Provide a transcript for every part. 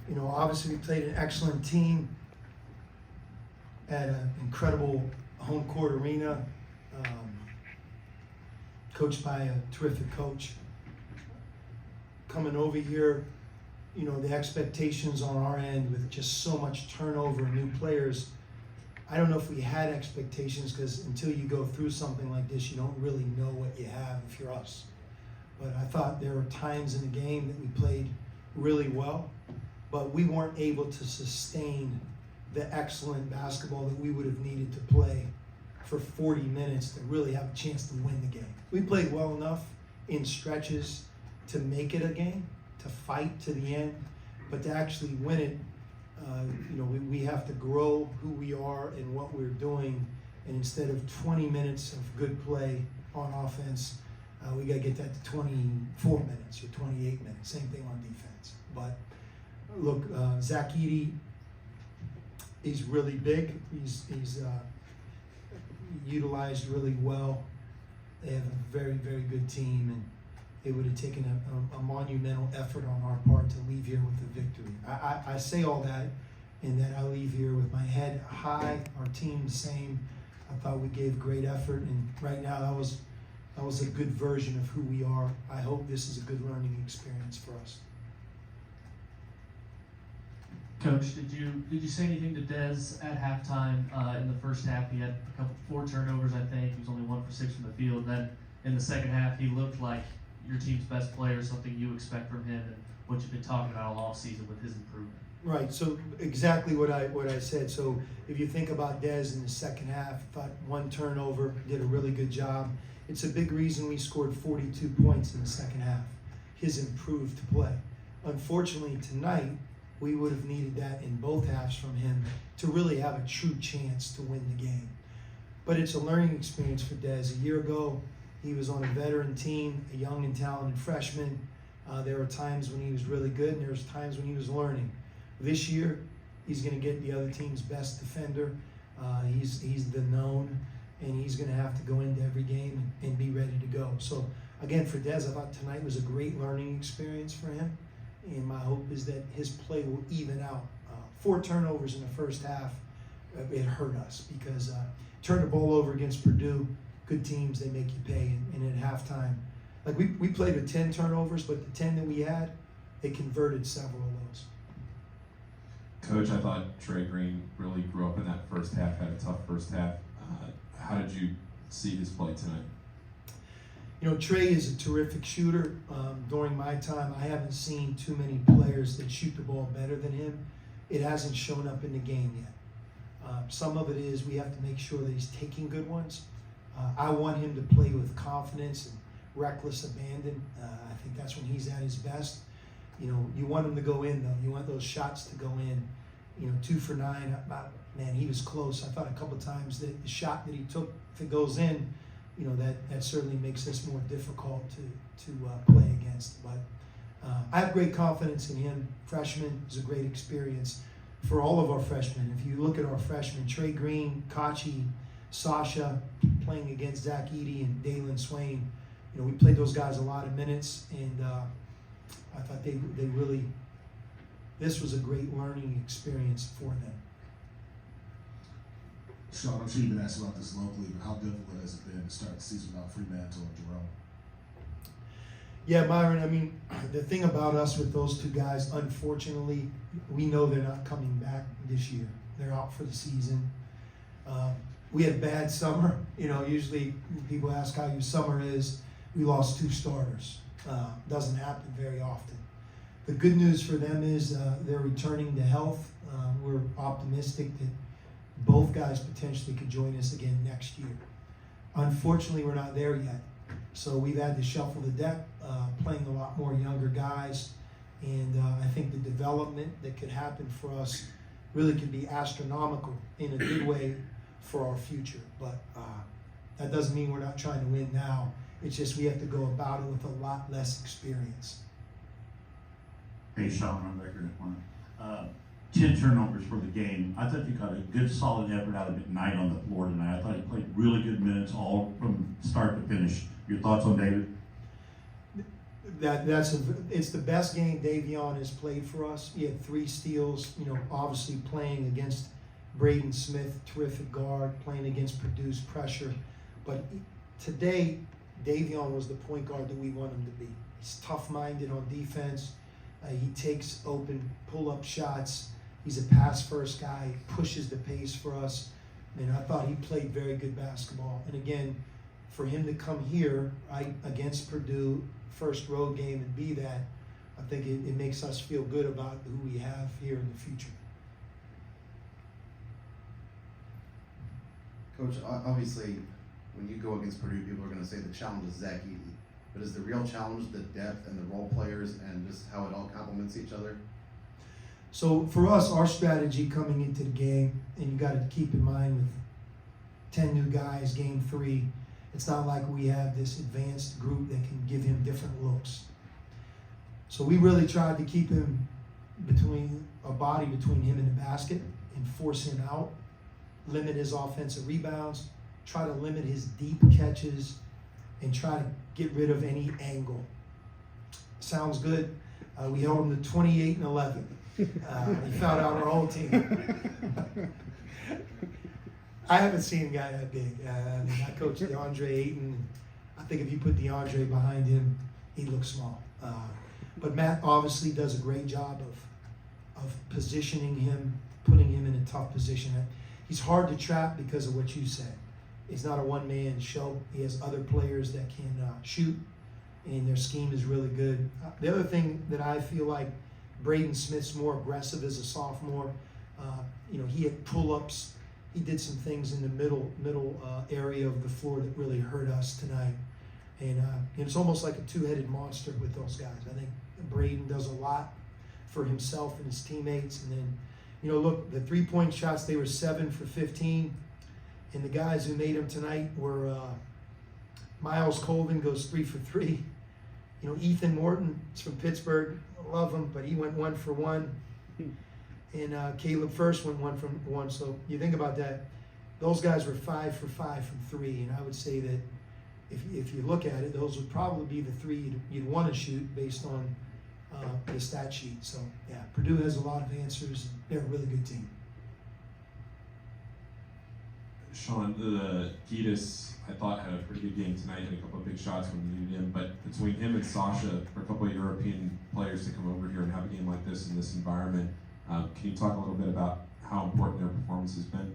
You know, obviously we played an excellent team at an incredible home court arena, coached by a terrific coach. Coming over here, you know, the expectations on our end with just so much turnover and new players, I don't know if we had expectations, because until you go through something like this, you don't really know what you have if you're us. But I thought there were times in the game that we played really well, but we weren't able to sustain the excellent basketball that we would have needed to play for 40 minutes to really have a chance to win the game. We played well enough in stretches to make it a game, to fight to the end, but to actually win it, you know, we have to grow who we are and what we're doing, and instead of 20 minutes of good play on offense, we got to get that to 24 minutes or 28 minutes. Same thing on defense. But look, Zach Edey, he's really big. He's utilized really well. They have a very, very good team, and it would have taken a monumental effort on our part to leave here with a victory. I say all that, and that I leave here with my head high, our team the same. I thought we gave great effort, and right now that was a good version of who we are. I hope this is a good learning experience for us. Coach, did you say anything to Dez at halftime in the first half? He had four turnovers, I think. He was only 1 for 6 from the field. Then in the second half, he looked like your team's best player, something you expect from him, and what you've been talking about all offseason with his improvement. Right, so exactly what I said. So if you think about Dez in the second half, thought 1 turnover, did a really good job. It's a big reason we scored 42 points in the second half, his improved play. Unfortunately, tonight, we would have needed that in both halves from him to really have a true chance to win the game. But it's a learning experience for Dez. A year ago, he was on a veteran team, a young and talented freshman. There were times when he was really good, and there was times when he was learning. This year, he's going to get the other team's best defender. He's the known, and he's going to have to go into every game and be ready to go. So again, for Dez, I thought tonight was a great learning experience for him. And my hope is that his play will even out. 4 turnovers in the first half, it hurt us because turn the ball over against Purdue, good teams, they make you pay. And at halftime, like we played with 10 turnovers, but the 10 that we had, they converted several of those. Coach, I thought Trey Green really grew up in that first half, had a tough first half. How did you see his play tonight? You know, Trey is a terrific shooter. During my time, I haven't seen too many players that shoot the ball better than him. It hasn't shown up in the game yet. Some of it is we have to make sure that he's taking good ones. I want him to play with confidence and reckless abandon. I think that's when he's at his best. You know, you want him to go in, though. You want those shots to go in. You know, 2 for 9. Man, he was close. I thought a couple times that the shot that he took, if it goes in, you know, that certainly makes this more difficult to play against. But I have great confidence in him. Freshman is a great experience for all of our freshmen. If you look at our freshmen, Trey Green, Kachi, Sasha, playing against Zach Edey and Dalen Swain, you know, we played those guys a lot of minutes, and I thought they really, this was a great learning experience for them. Sean, I'm sure you've been asked about this locally, but how difficult has it been to start the season without Fremantle and Jerome? Yeah, Myron, I mean, the thing about us with those 2 guys, unfortunately, we know they're not coming back this year. They're out for the season. We had a bad summer. You know, usually people ask how your summer is. We lost 2 starters. Doesn't happen very often. The good news for them is they're returning to health. We're optimistic that both guys potentially could join us again next year. Unfortunately, we're not there yet. So we've had to shuffle the deck, playing a lot more younger guys. And I think the development that could happen for us really could be astronomical in a good way for our future. But that doesn't mean we're not trying to win now. It's just we have to go about it with a lot less experience. Hey, Sean, I'm record at 1. 10 turnovers for the game. I thought you got a good, solid effort out of McKnight on the floor tonight. I thought he played really good minutes all from start to finish. Your thoughts on David? It's the best game Davion has played for us. He had 3 steals, obviously playing against Braden Smith, terrific guard, playing against Purdue's pressure. But today, Davion was the point guard that we want him to be. He's tough-minded on defense. He takes open pull-up shots. He's a pass-first guy, pushes the pace for us. And I thought he played very good basketball. And again, for him to come here, right, against Purdue, first road game, and be that, I think it makes us feel good about who we have here in the future. Coach, obviously, when you go against Purdue, people are going to say the challenge is Zach Edey. But is the real challenge the depth and the role players and just how it all complements each other? So for us, our strategy coming into the game, and you got to keep in mind with 10 new guys, game 3, it's not like we have this advanced group that can give him different looks. So we really tried to keep him between him and the basket and force him out, limit his offensive rebounds, try to limit his deep catches, and try to get rid of any angle. Sounds good. We held him to 28 and 11. He fouled out our whole team. I haven't seen a guy that big. I coached DeAndre Ayton. I think if you put DeAndre behind him, he looks small. But Matt obviously does a great job of positioning him, putting him in a tough position. He's hard to trap because of what you said. He's not a one-man show. He has other players that can shoot, and their scheme is really good. The other thing that I feel like Braden Smith's more aggressive as a sophomore. He had pull-ups. He did some things in the middle area of the floor that really hurt us tonight. And it's almost like a two-headed monster with those guys. I think Braden does a lot for himself and his teammates. And then, look, the three-point shots, they were 7 for 15. And the guys who made them tonight were Miles Colvin goes 3 for 3. Ethan Morton is from Pittsburgh. I love him, but he went 1 for 1. And Caleb First went 1 for 1. So you think about that. Those guys were 5 for 5 from 3. And I would say that if you look at it, those would probably be the 3 you'd want to shoot based on the stat sheet. So, yeah, Purdue has a lot of answers. They're a really good team. Sean, the Gitas, I thought, had a pretty good game tonight, had a couple of big shots when we needed him, but between him and Sasha, for a couple of European players to come over here and have a game like this in this environment, can you talk a little bit about how important their performance has been?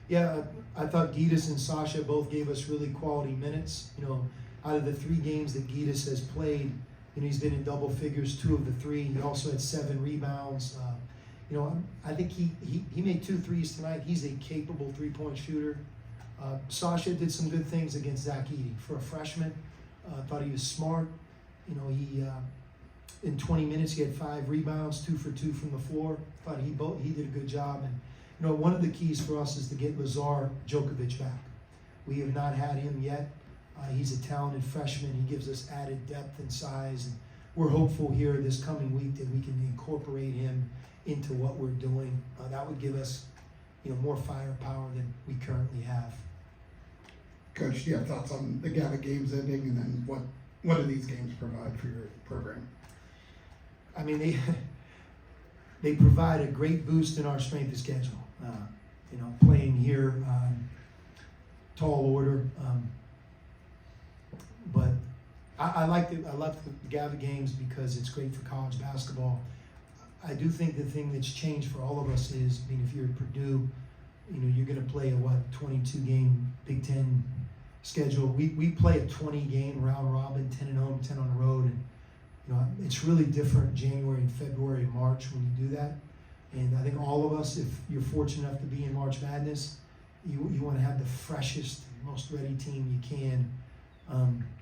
Yeah, I thought Gitas and Sasha both gave us really quality minutes. Out of the 3 games that Gitas has played, he's been in double figures 2 of the 3. He also had 7 rebounds. I think he made 2 threes tonight. He's a capable 3-point shooter. Sasha did some good things against Zach Edey. For a freshman, thought he was smart. He in 20 minutes he had 5 rebounds, 2 for 2 from the floor. Thought he did a good job. And one of the keys for us is to get Lazar Djokovic back. We have not had him yet. He's a talented freshman. He gives us added depth and size. And we're hopeful here this coming week that we can incorporate him into what we're doing. That would give us, more firepower than we currently have. Coach, do you have thoughts on the Gava games ending, and then what do these games provide for your program? I mean, they provide a great boost in our strength of schedule. Playing here, tall order. But I love the Gava games because it's great for college basketball. I do think the thing that's changed for all of us is, if you're at Purdue, you're going to play a 22-game Big Ten schedule. We play a 20-game round robin, 10 at home, 10 on the road, and it's really different January and February and March when you do that. And I think all of us, if you're fortunate enough to be in March Madness, you want to have the freshest, most ready team you can.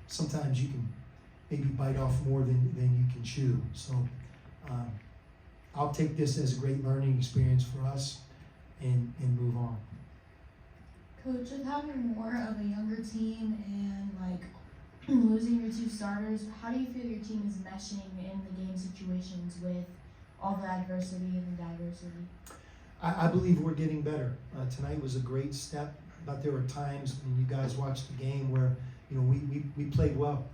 Sometimes you can maybe bite off more than you can chew. So I'll take this as a great learning experience for us and move on. Coach, with having more of a younger team and losing your 2 starters, how do you feel your team is meshing in the game situations with all the adversity and the diversity? I believe we're getting better. Tonight was a great step, but there were times when you guys watched the game where we played well.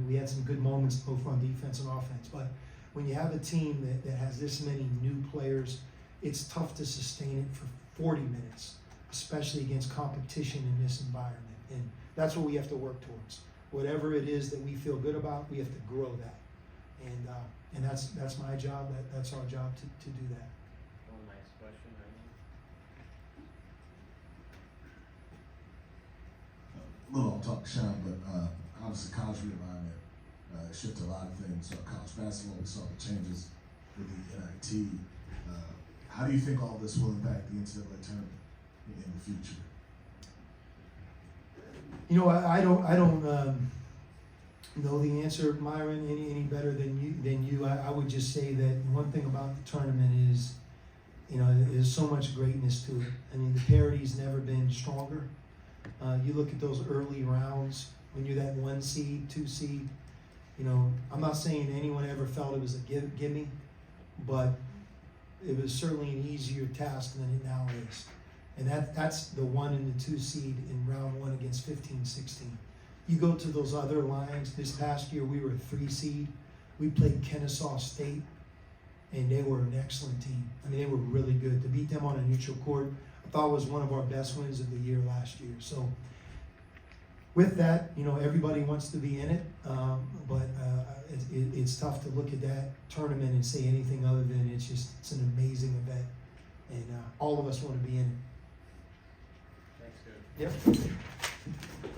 We had some good moments both on defense and offense, but when you have a team that has this many new players, it's tough to sustain it for 40 minutes, especially against competition in this environment. And that's what we have to work towards. Whatever it is that we feel good about, we have to grow that. And that's my job. That's our job to do that. One last question, A little off topic, Sean, but obviously college realignment shifted a lot of things. So college basketball, we saw the changes with the NIT. How do you think all this will impact the NCAA tournament in the future? You know, I don't know the answer, Myron, any better than you. I would just say that one thing about the tournament is, you know, there's so much greatness to it. I mean, the parity's never been stronger. You look at those early rounds when you're that 1 seed, 2 seed. You know, I'm not saying anyone ever felt it was a gimme, but it was certainly an easier task than it now is. And that's the 1 and the 2 seed in round 1 against 15-16. You go to those other lines. This past year, we were a 3 seed. We played Kennesaw State, and they were an excellent team. I mean, they were really good. To beat them on a neutral court, I thought was one of our best wins of the year last year. So with that, you know, everybody wants to be in it, but it's tough to look at that tournament and say anything other than it's an amazing event, and all of us want to be in it. Thanks, Coach. Yep.